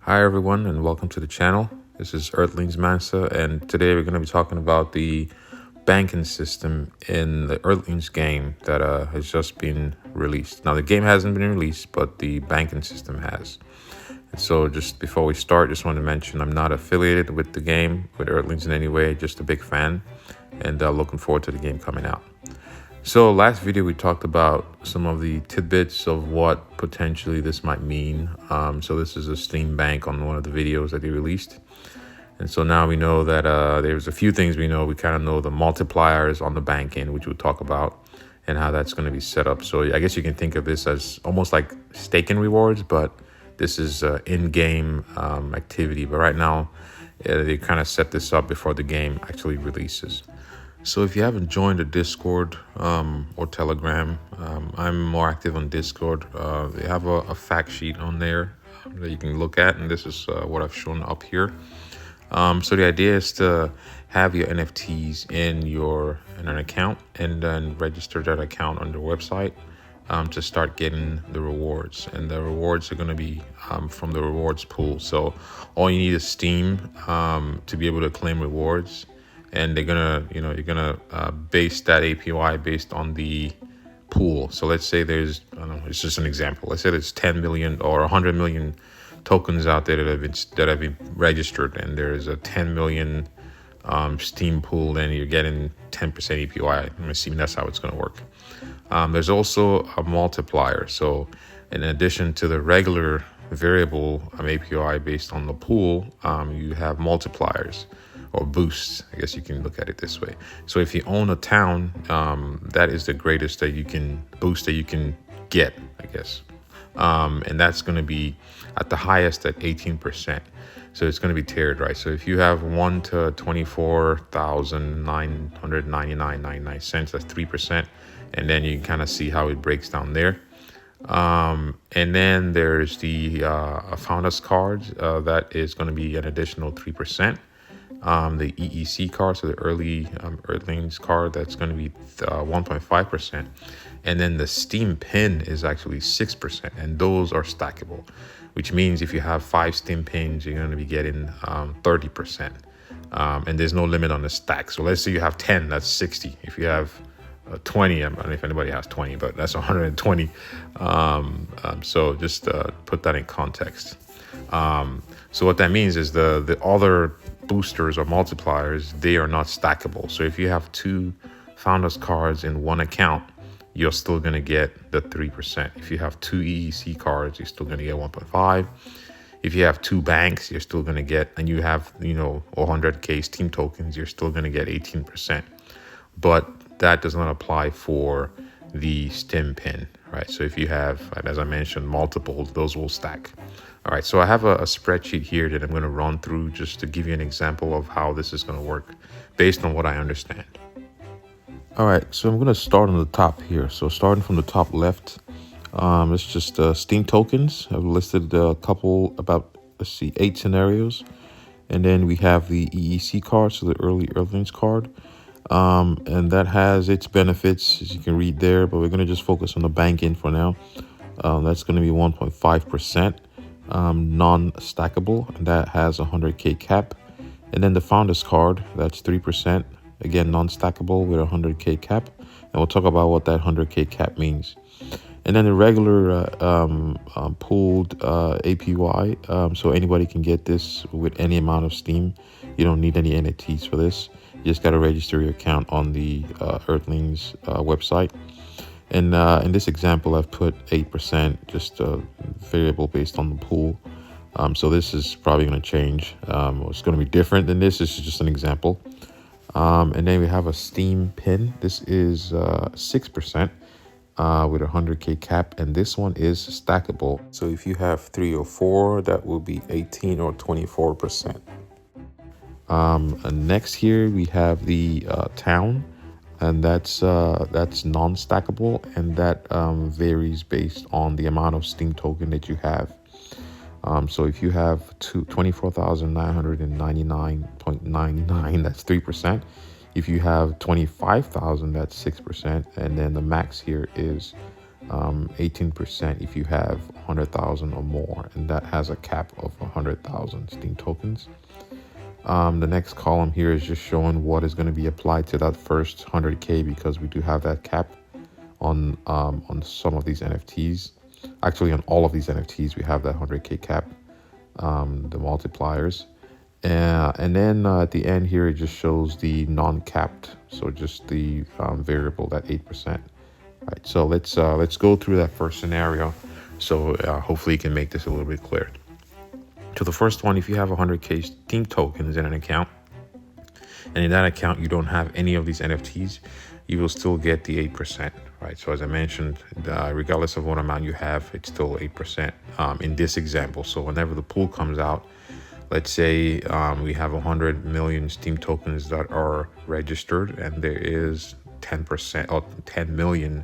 Hi everyone and welcome to the channel. This is Earthlings Mansa, and today we're going to be talking about the banking system in the Earthlings game that has just been released. Now the game hasn't been released, but the banking system has. And so just before we start, just want to mention I'm not affiliated with the game, with Earthlings in any way, just a big fan, and looking forward to the game coming out. So last video we talked about some of the tidbits of what potentially this might mean. So this is a Steam bank on one of the videos that they released. And so now we know that there's a few things we know. We kind of know the multipliers on the bank end, which we'll talk about, and how that's going to be set up. So I guess you can think of this as almost like staking rewards, but this is in-game activity. But right now, they kind of set this up before the game actually releases. So if you haven't joined the Discord or Telegram, I'm more active on Discord. They have a fact sheet on there that you can look at, and this is what I've shown up here. So the idea is to have your NFTs in an account and then register that account on the website to start getting the rewards. And the rewards are going to be from the rewards pool. So all you need is Steam to be able to claim rewards. And they're you're gonna base that APY based on the pool. So let's say there's, I don't know, it's just an example. Let's say there's 10 million or 100 million tokens out there that have been registered, and there's a 10 million Steam pool. Then you're getting 10% APY. I'm assuming that's how it's gonna work. There's also a multiplier. So in addition to the regular variable APY based on the pool, you have multipliers or boosts. I guess you can look at it this way. So if you own a town, that is the greatest that you can boost that you can get, I guess. And that's going to be at the highest at 18%. So it's going to be tiered, right? So if you have 1 to 24,999.99 cents, that's 3%. And then you can kind of see how it breaks down there. And then there's the founders cards. That is going to be an additional 3%. The EEC card, so the early Earthlings card, that's going to be 1.5%. And then the Steam pin is actually 6%, and those are stackable, which means if you have 5 Steam pins, you're going to be getting 30%. And there's no limit on the stack. So let's say you have 10, that's 60. If you have 20, I don't know if anybody has 20, but that's 120. So just put that in context. So what that means is the other boosters or multipliers, they are not stackable. So if you have 2 founders cards in one account, you're still going to get the 3%. If you have 2 EEC cards, you're still going to get 1.5. If you have 2 banks, you're still going to get, and you have 100k Steam tokens, you're still going to get 18%. But that does not apply for the Steam pin, right? So if you have, as I mentioned, multiples, those will stack. All right, so I have a spreadsheet here that I'm going to run through just to give you an example of how this is going to work based on what I understand. All right, so I'm going to start on the top here. So starting from the top left, it's just Steam tokens. I've listed a couple, about, 8 scenarios. And then we have the EEC card, so the early Earthlings card. And that has its benefits, as you can read there, but we're going to just focus on the bank end for now. That's going to be 1.5%. Non-stackable, and that has a 100k cap. And then the founders card, that's 3%, again non-stackable with a 100k cap, and we'll talk about what that 100k cap means. And then the regular pooled APY, so anybody can get this with any amount of Steam. You don't need any NFTs for this. You just got to register your account on the Earthlings website. And in this example, I've put 8%, just a variable based on the pool. So this is probably going to change. It's going to be different than this. This is just an example. And then we have a Steam pin. This is 6% with a 100k cap. And this one is stackable. So if you have 3 or 4, that will be 18 or 24%. And next here, we have the town. And that's non-stackable, and that varies based on the amount of Steam token that you have. So if you have 24,999.99, that's 3%. If you have 25,000, that's 6%. And then the max here is 18% if you have 100,000 or more, and that has a cap of 100,000 Steam tokens. The next column here is just showing what is going to be applied to that first 100K, because we do have that cap on some of these NFTs. Actually, on all of these NFTs, we have that 100K cap, the multipliers. And then at the end here, it just shows the non-capped, so just the variable, that 8%. Right, so let's go through that first scenario. So hopefully you can make this a little bit clear. So the first one, if you have 100K Steam tokens in an account, and in that account you don't have any of these NFTs, you will still get the 8%, right? So as I mentioned, regardless of what amount you have, it's still 8% in this example. So whenever the pool comes out, let's say we have 100 million Steam tokens that are registered, and there is 10% or 10 million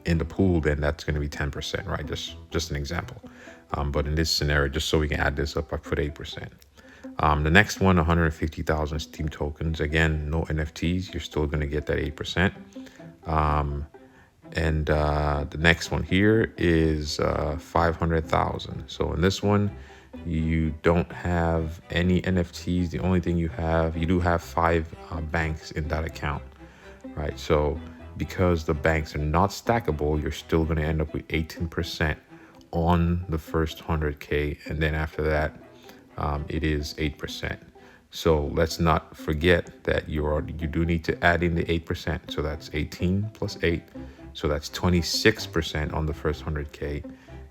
in the pool, then that's going to be 10%, right? Just an example. But in this scenario, just so we can add this up, I put 8%. The next one, 150,000 Steam tokens. Again, no NFTs. You're still going to get that 8%. And the next one here is 500,000. So in this one, you don't have any NFTs. The only thing you do have 5 banks in that account, right? So because the banks are not stackable, you're still going to end up with 18% on the first 100K, and then after that it is 8%. So let's not forget that you do need to add in the 8%. So that's 18 plus 8, so that's 26% on the first 100K,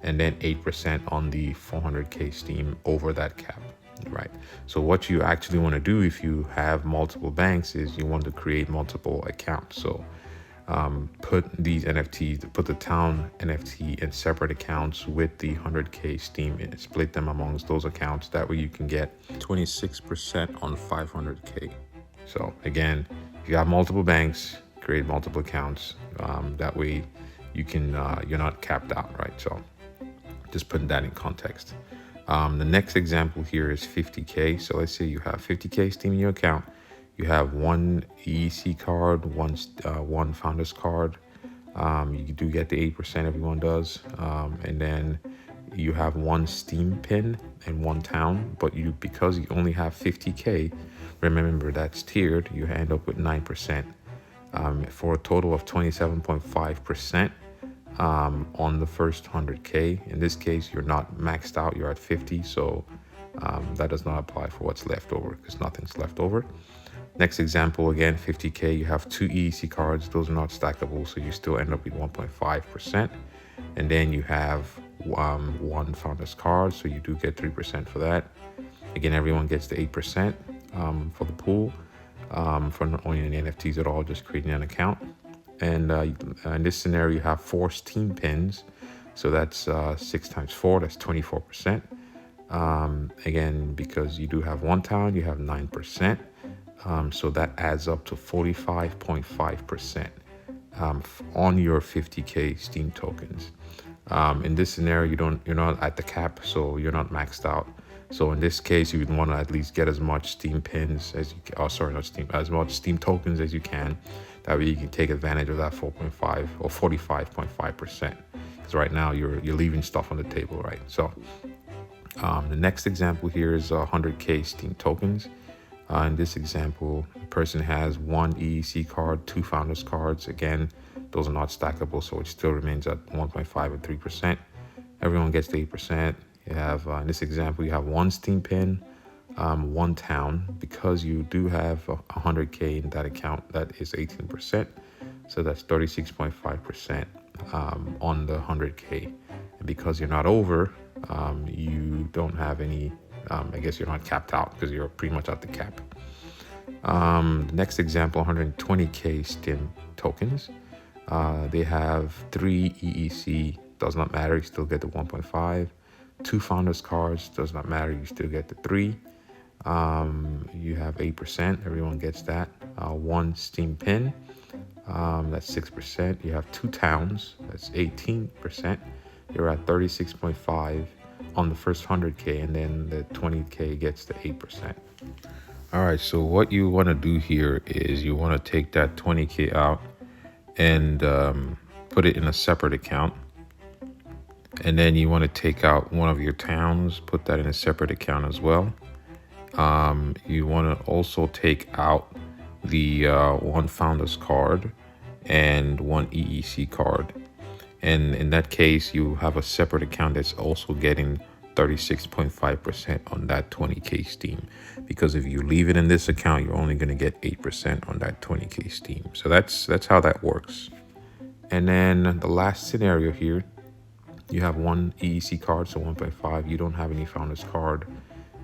and then 8% on the 400K Steam over that cap, right? So what you actually want to do if you have multiple banks is you want to create multiple accounts. So put these NFTs, put the town NFT in separate accounts with the 100K Steam and split them amongst those accounts. That way you can get 26% on 500K. So again, if you have multiple banks, create multiple accounts. That way you can, you're not capped out, right? So just putting that in context. The next example here is 50K. So let's say you have 50K Steam in your account. You have one EEC card, one founder's card. You do get the 8%, everyone does. And then you have one Steam pin and one town, but because you only have 50K, remember that's tiered, you end up with 9%, for a total of 27.5%. On the first 100K. In this case, you're not maxed out, you're at 50, so that does not apply for what's left over, because nothing's left over. Next example, again, 50K, you have 2 EEC cards. Those are not stackable, so you still end up with 1.5%. And then you have one founder's card, so you do get 3% for that. Again, everyone gets the 8% for the pool, for not owning any NFTs at all, just creating an account. And in this scenario, you have 4 Steam pins, so that's 6 times 4, that's 24%. Again, because you do have one town, you have 9%. So that adds up to 45.5% on your 50K Steam tokens. In this scenario, you're not at the cap, so you're not maxed out. So in this case, you would want to at least get as much Steam pins as you can, as much Steam tokens as you can. That way you can take advantage of that 4.5 or 45.5%. Because right now you're leaving stuff on the table, right? So the next example here is 100K Steam tokens. In this example, the person has 1 EEC card, 2 founders cards. Again, those are not stackable, so it still remains at 1.5 and 3%. Everyone gets the 8%. You have, in this example, you have 1 Steam pin, 1 town. Because you do have 100K in that account, that is 18%. So that's 36.5% on the 100K. And because you're not over, you don't have any, I guess you're not capped out because you're pretty much at the cap. The next example, 120K Steam tokens. They have 3 EEC, does not matter, you still get the 1.5. 2 founders cards, does not matter, you still get the 3. You have 8%, everyone gets that. 1 Steam pin, that's 6%. You have 2 towns, that's 18%. You're at 36.5 on the first 100K, and then the 20K gets the 8%. All right, so what you want to do here is you want to take that 20K out and put it in a separate account. And then you want to take out one of your towns, put that in a separate account as well. You want to also take out the one founder's card and one EEC card. And in that case, you have a separate account that's also getting 36.5% on that 20K Steam. Because if you leave it in this account, you're only going to get 8% on that 20K Steam. So that's how that works. And then the last scenario here, you have one EEC card, so 1.5. You don't have any founder's card.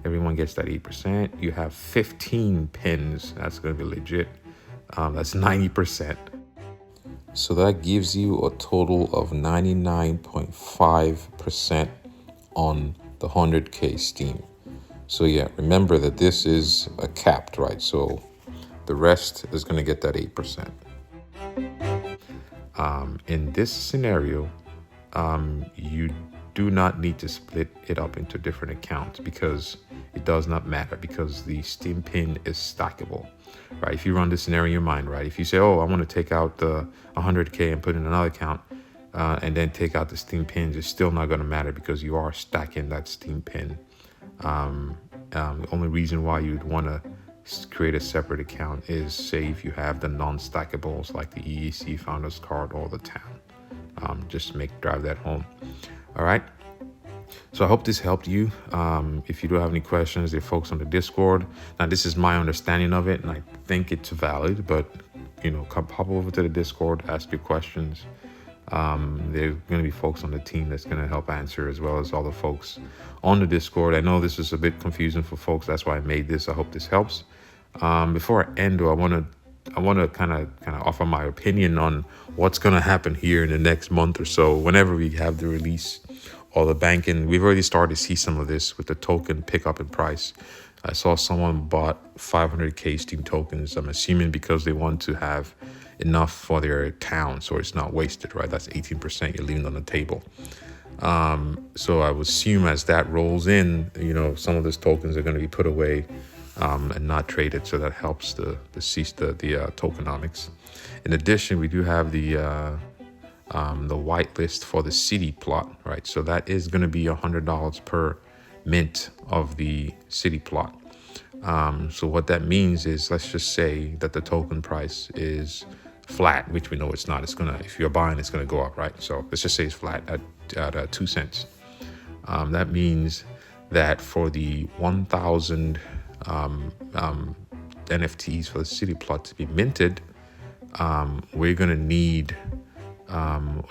Everyone gets that 8%. You have 15 pins. That's going to be legit. That's 90%. So that gives you a total of 99.5% on the 100K Steam. So yeah, remember that this is a capped, right? So the rest is going to get that 8%. In this scenario, you do not need to split it up into different accounts because it does not matter, because the Steam pin is stackable, right? If you run this scenario in your mind, right? If you say, oh, I want to take out the 100K and put in another account and then take out the Steam pins, it's still not going to matter because you are stacking that Steam pin. The only reason why you'd want to create a separate account is, say, if you have the non-stackables like the EEC founder's card or the town. Just drive that home. All right. So I hope this helped you. If you do have any questions, there are folks on the Discord. Now, this is my understanding of it, and I think it's valid, but, come pop over to the Discord, ask your questions. There are going to be folks on the team that's going to help answer, as well as all the folks on the Discord. I know this is a bit confusing for folks. That's why I made this. I hope this helps. Before I end, though, I want to kind of offer my opinion on what's going to happen here in the next month or so, whenever we have the release or the banking. We've already started to see some of this with the token pickup in price. I saw someone bought 500K Steam tokens. I'm assuming because they want to have enough for their town, so it's not wasted, right? That's 18% you're leaving on the table. So I would assume as that rolls in, some of those tokens are going to be put away and not traded, so that helps the tokenomics. In addition, we do have the whitelist for the city plot, right? So that is going to be $100 per mint of the city plot. So what that means is, let's just say that the token price is flat, which we know it's not. If you're buying, it's gonna go up, right? So let's just say it's flat at 2 cents. That means that for the 1,000 NFTs for the city plot to be minted, we're gonna need,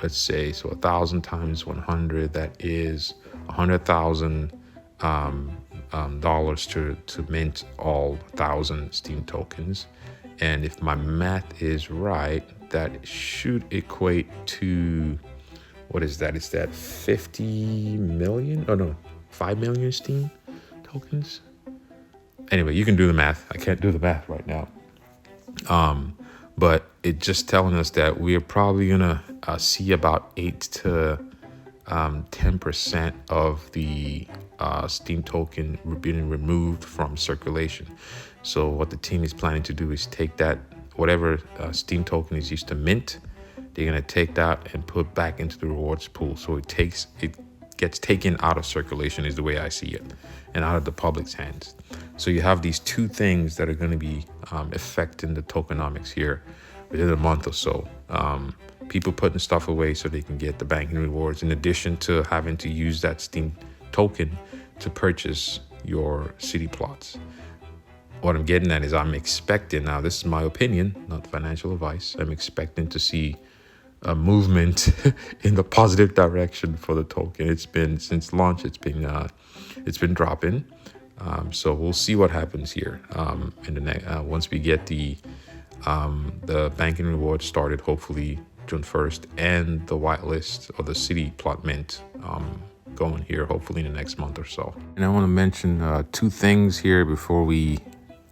let's say, so 1,000 times 100, that is $100,000 dollars to mint all 1,000 Steam tokens. And if my math is right, that should equate to, what is that? Is that 50 million? Oh no, 5 million Steam tokens? Anyway, you can do the math. I can't do the math right now. But it's just telling us that we are probably gonna see about 8 to 10% of the Steam token being removed from circulation. So what the team is planning to do is take that, whatever Steam token is used to mint, they're going to take that and put back into the rewards pool. So it gets taken out of circulation, is the way I see it, and out of the public's hands. So you have these two things that are going to be affecting the tokenomics here within a month or so. People putting stuff away so they can get the banking rewards, in addition to having to use that Steam token to purchase your city plots. What I'm getting at is, I'm expecting, now this is my opinion, not financial advice, I'm expecting to see a movement in the positive direction for the token. It's been, since launch, it's been dropping. So we'll see what happens here in the next, once we get the banking reward started, hopefully June 1st, and the whitelist or the city plot mint going here, hopefully in the next month or so. And I want to mention two things here before we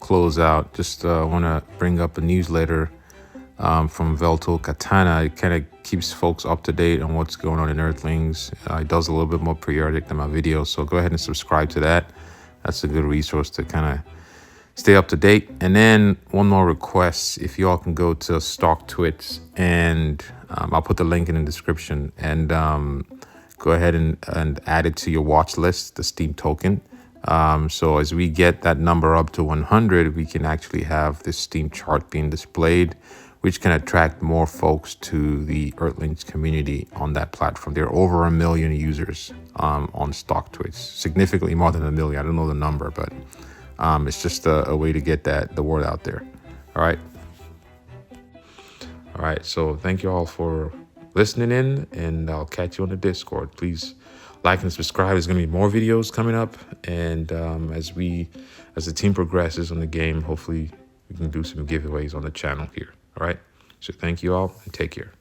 close out. Just want to bring up a newsletter from Velto Katana. It kind of keeps folks up to date on what's going on in Earthlings. It does a little bit more periodic than my videos, so go ahead and subscribe to that. That's a good resource to kind of stay up to date. And then one more request: if y'all can go to StockTwits and I'll put the link in the description, and go ahead and add it to your watch list, the Steam token. So as we get that number up to 100, we can actually have this Steam chart being displayed, which can attract more folks to the Earthlings community on that platform. There are over 1 million users on StockTwits, significantly more than 1 million. I don't know the number, but it's just a way to get the word out there. All right. All right. So thank you all for listening in, and I'll catch you on the Discord. Please like and subscribe. There's going to be more videos coming up, and as the team progresses on the game, hopefully we can do some giveaways on the channel here. All right. So thank you all, and take care.